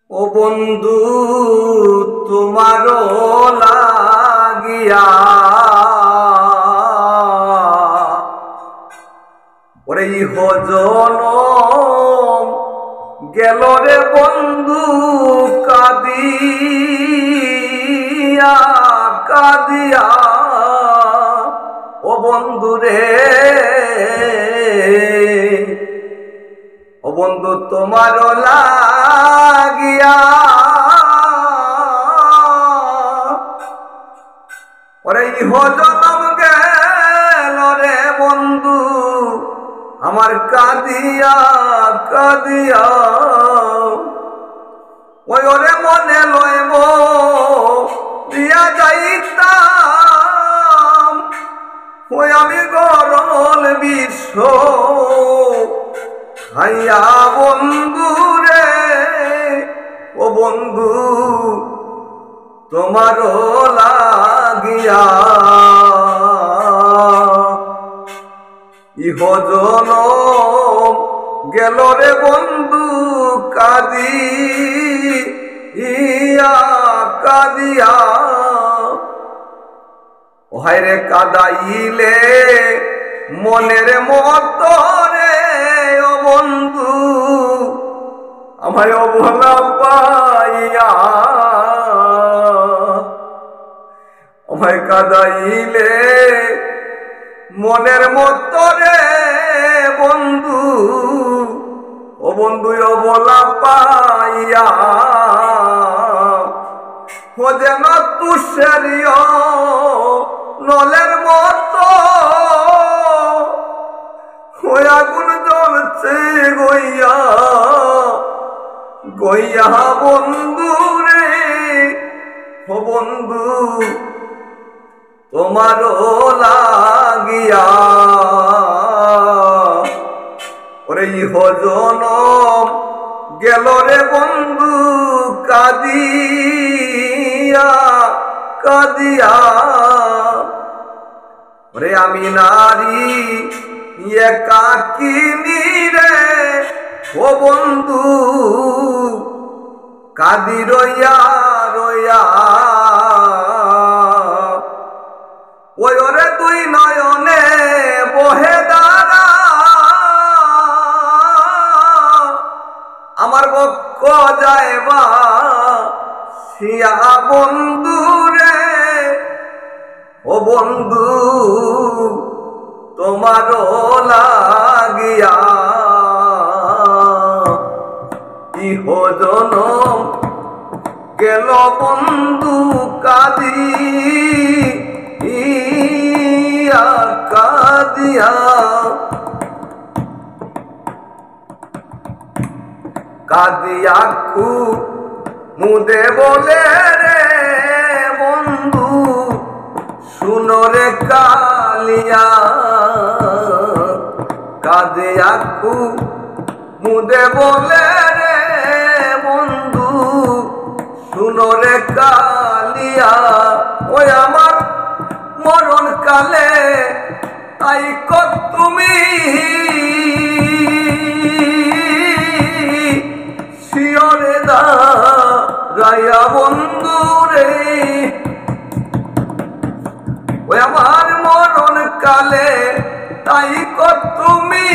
ও বন্ধু তোমারও লাগিয়া ওরে ইহজনম গেল রে বন্ধু কাঁদিয়া কাঁদিয়া ও বন্ধু রে ও বন্ধু তোমারও লাগিয়া ওরে ইহজনম গেল রে বন্ধু আমার কাঁদিয়া কাঁদিয়া ওই ওরে মনে লইব দিয়া যাইতাম ওই আমি গরল বিশ্ব হাইয়া বন্ধু রে ও বন্ধু তোমারও লাগিয়া ইহজনম গেল রে বন্ধু কাঁদিয়া কাঁদিয়া ওহাই রে কাঁদাইলে মনের মতো রে ও বন্ধু আমায় অবলা পাইয়া আমায় কাঁদাইলে মনের মতো রে বন্ধু ও বন্ধু অবলা পাইয়া ও যেন তুষারিও নলের মতো ওই আগুন জ্বলছে গইয়া গইয়া বন্ধু রে ও বন্ধু তোমারও লাগিয়া ওরে ইহজনম গেল রে বন্ধু কাঁদিয়া কাঁদিয়া ওরে আমি নারী একাকিনী রে ও বন্ধু কাঁদি রইয়া রইয়া ওই ওরে দুই নয়নে বহে দাঁড়া আমার বক্ষ যাইবা শিয়া বন্ধু রে ও বন্ধু তোমারও লাগিয়া ইহজনম গেল বন্ধু কাঁদিয়া কাঁদিয়া কাঁদিয়া মুদে বলে রে বন্ধু শুনো রে কালিয়া কাঁদিয়া মুদে বলে রে বন্ধু শুনো রে কালিয়া ওই আমার মরণ কালে তাই কত তুমি শিয়রে দাঁড়াইয়া বন্ধু রে ওই আমার মরণ কালে তাই কত তুমি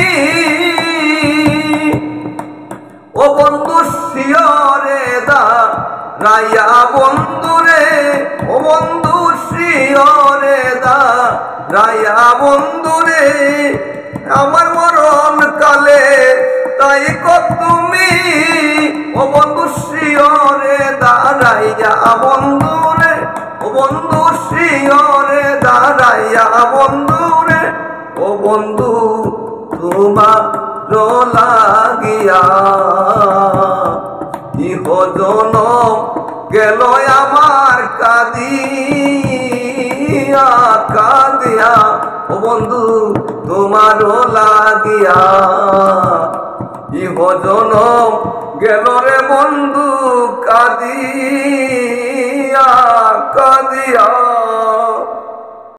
ও বন্ধু শিয়রে দাঁড়াইয়া বন্ধু রে ও বন্ধু শিয়রে দাঁড়াইয়া বন্ধু রে আমার মরণ কালে তাই কত তুমি ও বন্ধু শিয়রে দাঁড়াইয়া বন্ধু রে ও বন্ধু শিয়রে দাঁড়াইয়া বন্ধু রে ও বন্ধু তোমারও লাগিয়া ইহজনম গেল আমার কাঁদিয়া কাঁদিয়া ও বন্ধু তোমারও লাগিয়া ইহজনম গেল রে বন্ধু কাঁদিয়া কাঁদিয়া।